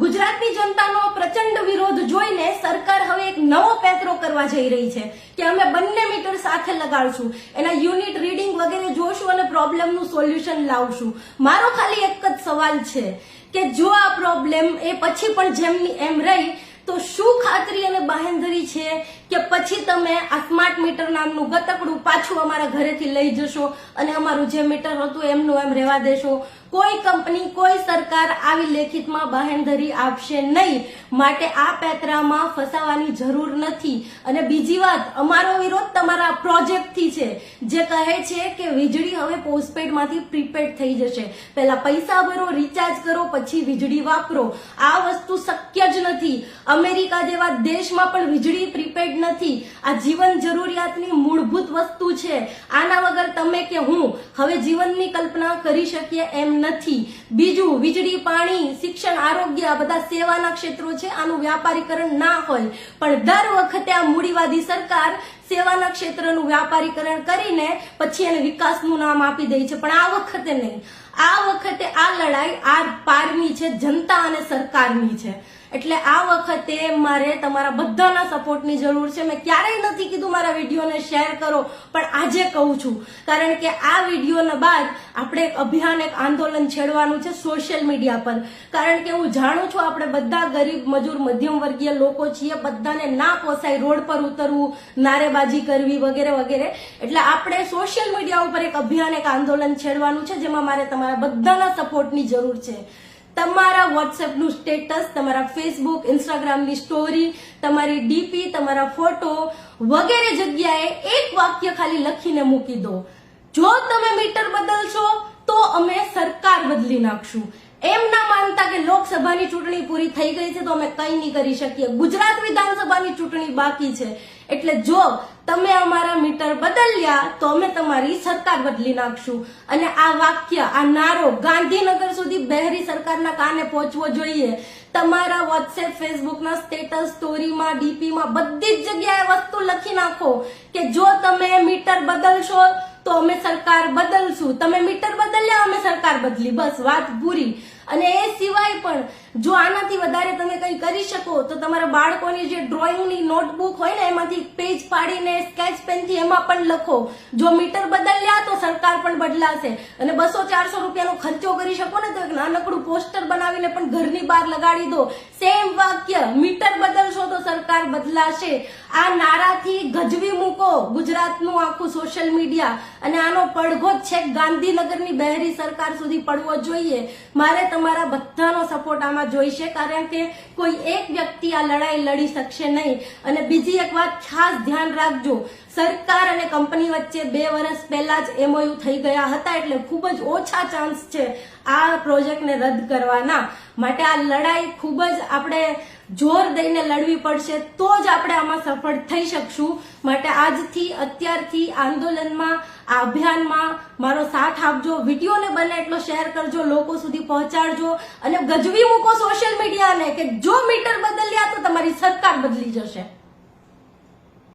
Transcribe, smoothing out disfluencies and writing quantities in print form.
ગુજરાતની જનતાનો પ્રચંડ વિરોધ જોઈને સરકાર હવે એક નવો પેતરો કરવા જઈ રહી છે કે અમે બંને મીટર સાથે લગાડશું, એના યુનિટ રીડિંગ વગેરે જોશું અને પ્રોબ્લેમનું સોલ્યુશન લાવશું. મારો ખાલી એક જ સવાલ છે કે જો આ પ્રોબ્લેમ એ પછી પણ જેમની એમ રહી તો શું ખાતરી અને બાહેંધરી છે કે પછી તમે આ સ્માર્ટ મીટર નામનું ગતકડું પાછું અમારા ઘરેથી લઈ જશો અને અમારું જે મીટર હતું એમનું એમ રહેવા દેશો? કોઈ કંપની, કોઈ સરકાર આવી લેખિતમાં બાહેંધરી આપશે નહીં. માટે આ પેતરામાં ફસાવાની જરૂર નથી. અને બીજી વાત, અમારો વિરોધ તમારા પ્રોજેક્ટથી છે જે કહે છે કે વીજળી હવે પોસ્ટપેડમાંથી પ્રીપેડ થઈ જશે. પહેલા પૈસા ભરો, રિચાર્જ કરો, પછી વીજળી વાપરો. આ વસ્તુ શક્ય જ નથી. અમેરિકા જેવા દેશમાં પણ વીજળી પ્રીપેડ નથી. આ જીવન જરૂરિયાતની મૂળભૂત વસ્તુ છે. આના વગર તમે કે હું હવે જીવનની કલ્પના કરી શકીએ એમ નથી. બીજું, વીજળી, પાણી, શિક્ષણ, આરોગ્ય આ બધા સેવાના ક્ષેત્રો છે. આનું વ્યાપારીકરણ ના હોય, પણ દર વખતે આ મૂડીવાદી સરકાર સેવાના ક્ષેત્રનું વ્યાપારીકરણ કરીને પછી એને વિકાસનું નામ આપી દે છે. પણ આ વખતે નહીં. આ વખતે આ લડાઈ આર પારની છે, જનતા અને સરકારની છે. એટલે આ વખતે મારે તમારા બધાના સપોર્ટની જરૂર છે. મેં ક્યારેય નથી કીધું મારા વિડીયોને શેર કરો, પણ આજે કહું છું કારણ કે આ વિડીયોના બાદ આપણે એક અભિયાન, એક આંદોલન છેડવાનું છે સોશિયલ મીડિયા પર. કારણ કે હું જાણું છું આપણે બધા ગરીબ, મજૂર, મધ્યમ વર્ગીય લોકો છીએ. બધાને ના પોસાય રોડ પર ઉતરવું, નારેબાજી કરવી વગેરે વગેરે. એટલે આપણે સોશિયલ મીડિયા ઉપર એક અભિયાન, એક આંદોલન છેડવાનું છે જેમાં મારે તમારા બધાના સપોર્ટની જરૂર છે. તમારા વોટ્સએપનું સ્ટેટસ, તમારા ફેસબુક, ઇન્સ્ટાગ્રામની સ્ટોરી, તમારી ડીપી, તમારા ફોટો વગેરે જગ્યાએ એક વાક્ય ખાલી લખીને મૂકી દો, જો તમે મીટર બદલશો તો અમે સરકાર બદલી નાખશું. એમ ના માનતા કે લોકસભાની ચૂંટણી પૂરી થઈ ગઈ છે તો અમે કંઈ નહીં કરી શકીએ. ગુજરાત વિધાનસભાની ચૂંટણી બાકી છે. એટલે જો તમે અમારા મીટર બદલ્યા તો અમે તમારી સરકાર બદલી નાખશું. અને આ વાક્ય, આ નારો ગાંધીનગર સુધી બહેરી સરકારના કાને પહોંચવો જોઈએ. તમારા વોટ્સએપ, ફેસબુકના સ્ટેટસ, સ્ટોરીમાં, ડીપીમાં બધી જ જગ્યાએ વસ્તુ લખી નાખો કે જો તમે મીટર બદલશો તો અમે સરકાર બદલશું. તમે મીટર બદલ્યા, અમે સરકાર બદલી. બસ વાત પૂરી. અને એ સિવાય પણ જો આનાથી વધારે તમે કંઈ કરી શકો તો તમારા બાળકોની જે ડ્રોઈંગની નોટબુક હોય ને એમાંથી પેજ ફાડીને સ્કેચ પેનથી એમાં પણ લખો, જો મીટર બદલ્યા તો સરકાર પણ બદલાશે. અને 200-400 રૂપિયાનો ખર્ચો કરી શકો ને તો એક નાનકડું પોસ્ટર બનાવીને પણ ઘરની બહાર લગાડી દો. સેમ વાક્ય, મીટર બદલશો તો સરકાર બદલાશે. આ નારાથી ગજવી મૂકો ગુજરાતનું આખું સોશિયલ મીડિયા. અને આનો પડઘો છેક ગાંધીનગરની બહેરી સરકાર સુધી પડવો જોઈએ. મારે તમારા બધાનો સપોર્ટ આમાં જોઈશે કારણ કે કોઈ એક વ્યક્તિ આ લડાઈ લડી શકશે નહીં. અને બીજી એક વાત ખાસ ધ્યાન રાખજો, સરકાર અને કંપની વચ્ચે 2 વર્ષ પહેલા જ MOU થઈ ગયા હતા. એટલે ખૂબ જ ઓછા ચાન્સ છે આ પ્રોજેક્ટને રદ કરવાના. માટે આ લડાઈ ખૂબ જ આપણે જોર દઈને લડવી પડશે તો જ આપણે આમાં સફળ થઈ શકશું. માટે આજથી, અત્યારથી આંદોલનમાં, આ અભિયાનમાં મારો સાથ આપજો. વિડીયોને બને એટલો શેર કરજો, લોકો સુધી પહોંચાડજો અને ગજવી મૂકો સોશિયલ મીડિયાને કે જો મીટર બદલ્યા તો તમારી સરકાર બદલી જશે.